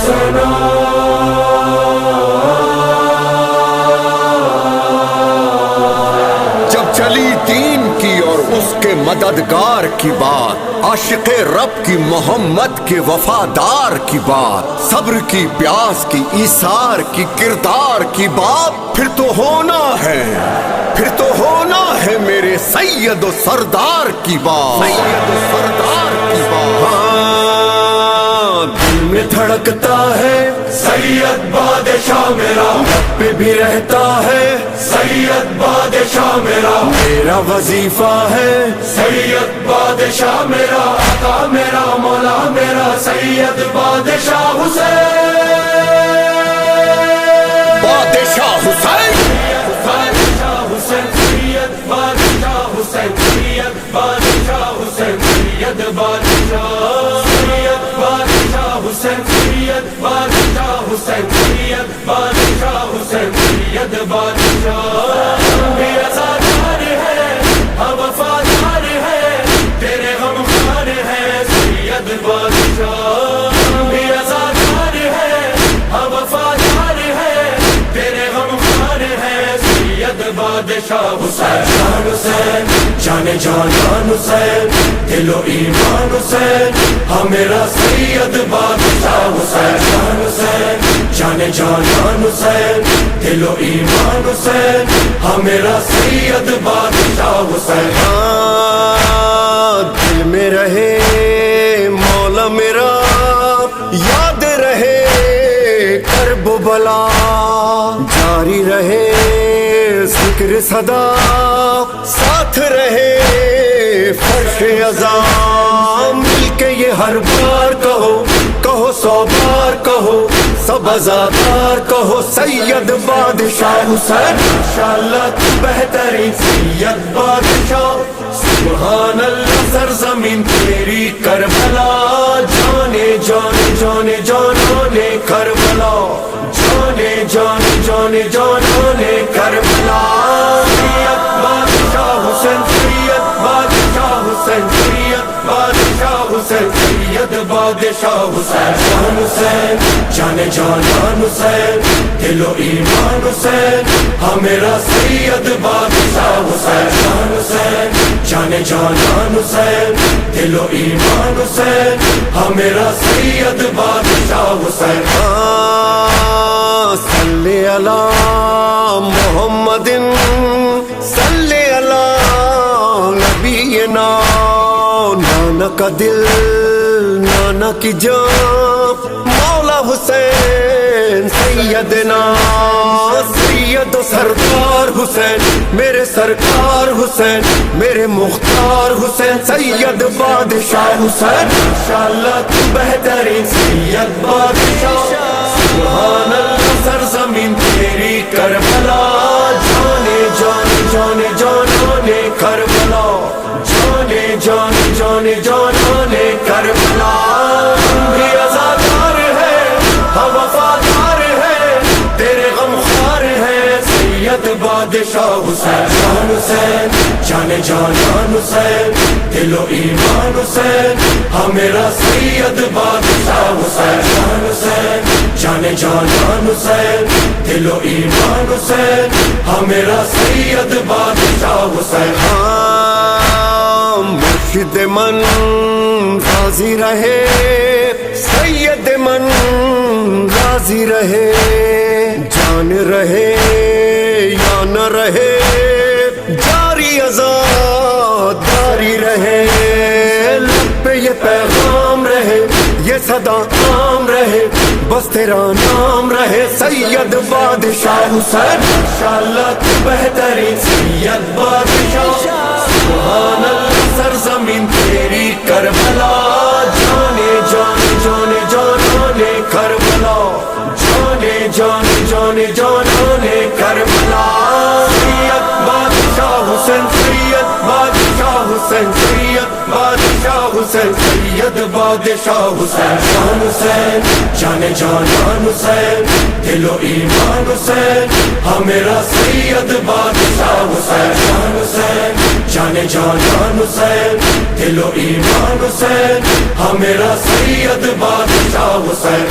حسینا جب چلی دین کی اور اس کے مددگار کی بات، عاشق رب کی محمد کے وفادار کی بات، صبر کی پیاس کی ایثار کی کردار کی بات، پھر تو ہونا ہے میرے سید و سردار کی بات، سید و سردار کی بات۔ ہاں دل میں دھڑکتا ہے سید بادشاہ میرا، رب پہ بھی رہتا ہے سید بادشاہ میرا، میرا وظیفہ ہے سید بادشاہ میرا، آقا میرا مولا میرا سید بادشاہ حسین، بادشاہ حسین، بادشاہ حسین، سید بادشاہ حسین، سید بادشاہ حسین، سید بادشاہ، سید بادشاہ حسین، سید بادشاہ حسین، سید بادشاہ حسین، سید بادشاہ بھی ازادار ہے، ہم وفادار ہے، تیرے غمخوار ہے سید بادشاہ بھی ازادار ہے، ہم وفادار ہے، تیرے غمخوار ہے سید بادشاہ حسین، جان حسین، جان جان حسین، دل و ایمان حسین، ہاں میرا سید بادشاہ حسین، جان حسین، جان جان حسین، دل و ایمان حسین، ہاں میرا سید بادشاہ حسین، دل میں رہے مولا میرا، یاد رہے کرب و بلا، جاری رہے ذکر صدا، ساتھ رہے فرش عزا، مل کے یہ ہر بار کہو، کہو 100 بار کہو، سب ازادار کہو سید بادشاہ حسین، ماشاءاللہ تو بہترین سید بادشاہ، سبحان اللہ سرزمین تیری کربلا، جانے جانے جانے جانانے کربلا، جانے جانے جانے جانانے کربلا، سید بادشاہ حسین، سید بادشاہ حسین، سید بادشاہ حسین، سید بادشاہ حسین، جان حسین، جان جان حسین، دل و ایمان حسین، ہاں میرا سید بادشاہ حسین، جان حسین، جان جان حسین، دل و ایمان حسین، ہاں میرا سید بادشاہ حسین، صلی علی محمد، صلی علی نبینا، نانا کا دل نانا کی جان، مولا حسین سیدنا، سید و سردار حسین، میرے سرکار حسین، میرے مختار حسین، سید بادشاہ حسین، ماشاءاللہ تو بہترین سید بادشاہ، سبحان اللہ سرزمین تیری کربلا، جانے جانے جانے جانانے کربلا، جانے جانے جانے جانانے کربلا، بھی ازادار ہے، ہم وفادار ہے، تیرے غمخوار ہے سید بادشاہ حسین، جان حسین، جان جان حسین، دل و ایمان حسین، ہاں میرا سید بادشاہ حسین، جان حسین، جان جان حسین، دل و ایمان حسین، ہاں میرا سید بادشاہ حسین، مرشد من راضی رہے، سید من راضی رہے، جان رہے یا نہ رہے، جاری آزاداری رہے، لب پہ یہ پیغام رہے، یہ صدا عام رہے، بس تیرا نام رہے سید بادشاہ حسین، ماشاءاللہ تو بہترین سید بادشاہ، سبحان اللہ سرزمین تیری کربلا، جانے جانے جانے جانانے کربلا، جانے جانے جانے جانانے کربلا، سید بادشاہ حسین، سید بادشاہ حسین، سید بادشاہ حسین، سید بادشاہ حسین، جان حسین، جان جان حسین، دل و ایمان حسین، ہاں میرا سید بادشاہ حسین، جان حسین، جان جان حسین، دل و ایمان حسین، ہاں میرا سید بادشاہ حسین،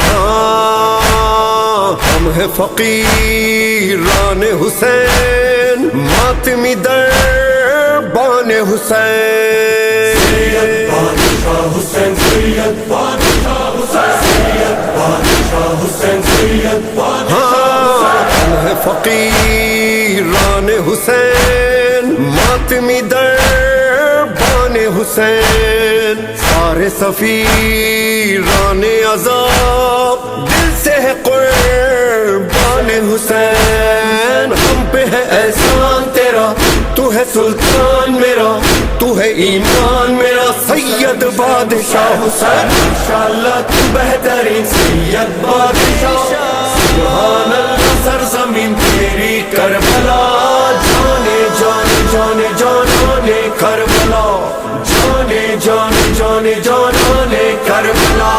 ہم ہے فقیران حسین ماتمی دربان حسین سید بادشاہ حسین سید بادشاہ حسین سید بادشاہ حسین سید بادشاہ ہم ہے فقیران حسین ماتمی دربان حسین سارے سفیران عذاب دل سے ہے قربان حسین ہم پہ ہے احسان تیرا تو ہے سلطان میرا تو ہے ایمان میرا سید بادشاہ حسین انشاءاللہ تو بہترین سید بادشاہ سبحان اللہ سرزمین تیری کربلا جانے جانے جانے جانے کربلا جانے جانے جانے جانے کربلا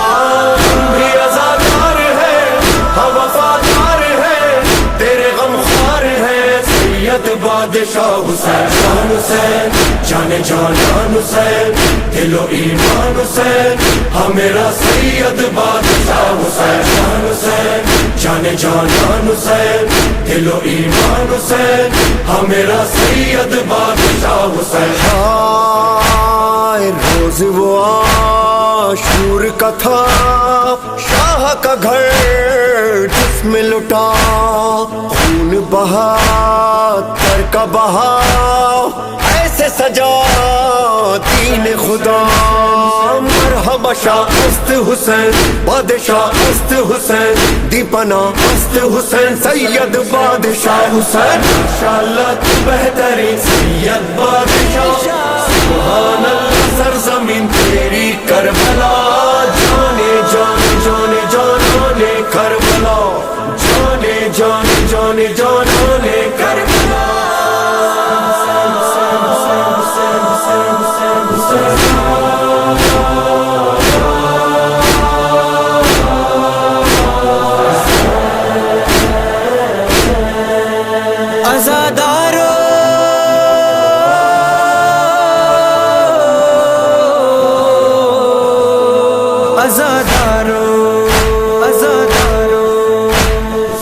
ہم بھی عزادار ہیں ہم وفادار ہیں تیرے غم خوار ہیں سید بادشاہ حسین جان حسین جانے جان حسین دل و ایمان حسین ہمیرا سید بادشاہ حسین جان حسین جانے جان حسین دل و ایمان حسین ہمیرا سید بادشاہ حسین روز وہ عاشور کا تھا شاہ کا گھر جس میں لٹا خون بہا تر کا بہا ایسے سجا دین خدا مرحبا شاہ است حسین بادشاہ است حسین دیپنا است حسین سید بادشاہ حسین انشاءاللہ تو بہترین سید بادشاہ سبحان اللہ سرزمین تیری کربلا جانے جانے جانے جانے کربلا جانے جانے جانے جانے کربلا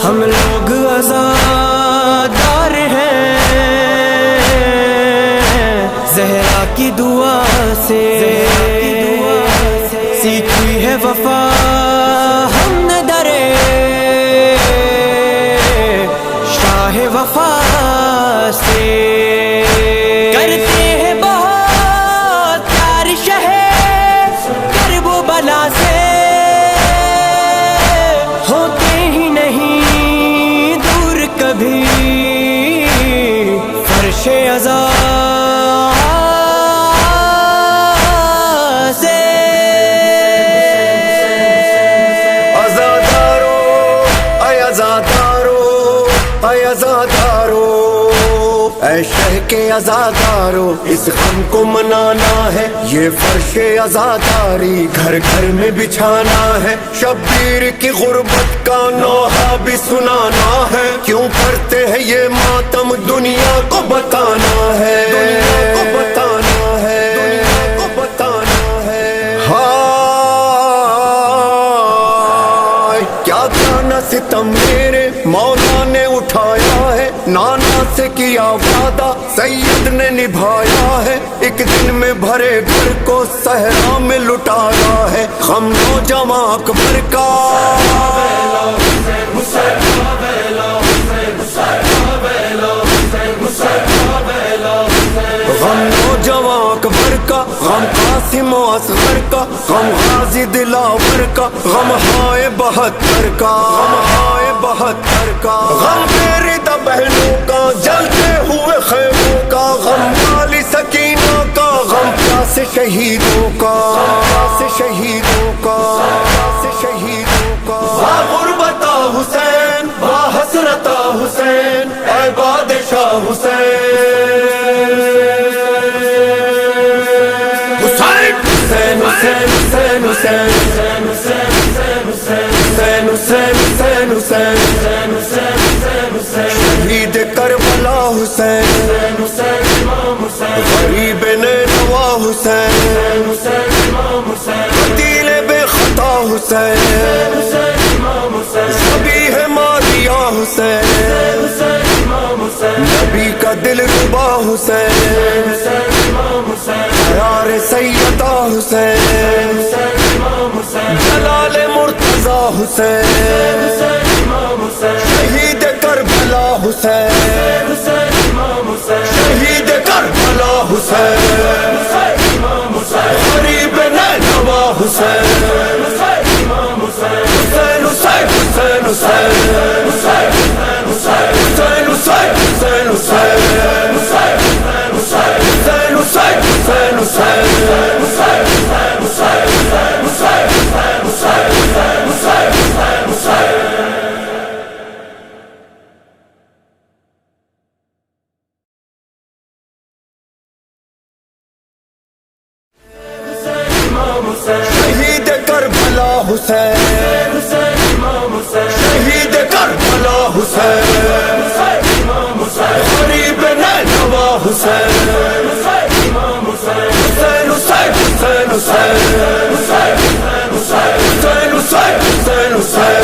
ہم لوگ عزادار ہیں زہرا کی دعا سے سیکھی ہے وفا ہم نے درے شاہ وفا سے کرتے ہیں بہت پیار شہ کرب و بلا سے ہوتے ہی نہیں دور کبھی فرش عزا سے عزادارو اے عزادارو اے عزادارو اے شہ کے عزادارو اس غم کو منانا ہے یہ فرش عزاداری گھر گھر میں بچھانا ہے شبیر کی غربت کا نوحہ بھی سنانا ہے کیوں کرتے ہیں یہ ماتم دنیا کو بتانا ہے دنیا کو بتانا ہے دنیا کو بتانا ہے ہائے کیا تھا ستم میرے مولا نے اٹھایا ہے نانا سے کیا وعدہ سید نے نبھایا ہے ایک دن میں بھرے گھر کو صحرا میں لٹایا ہے غم نوجواں اکبر کا غم نوجواں اکبر کا غم قاسم و اصغر کا غم غازی دلاور کا غم ہائے 72 کا غم ہائے 72 کا غم میری بہنوں کا جلتے ہوئے خیموں کا غم والی سکینہ کا غم پیاس شہیدوں کا پیاس شہیدوں کا پیاس شہیدوں کا غربتا حسین با حسرتا حسین اے بادشاہ حسین حسین حسین حسین حسین حسین حسین حسین حسین حسین حسین شہید کربلا حسین غریب نینوا حسین قتیل بے خطا حسین سبھی ہے ماری حسین نبی کا دل ربا حسین یار سیدہ حسین جلال مرتضی حسین شہید کربلا حسین شہید کربلا حسین غریب نینوا حسین حسین حسین حسین حسین حسین حسین حسین حسین حسین شہید کربلا حسین شہید کربلا حسین غریب نینوا حسین حسین حسین حسین حسین حسین حسین حسین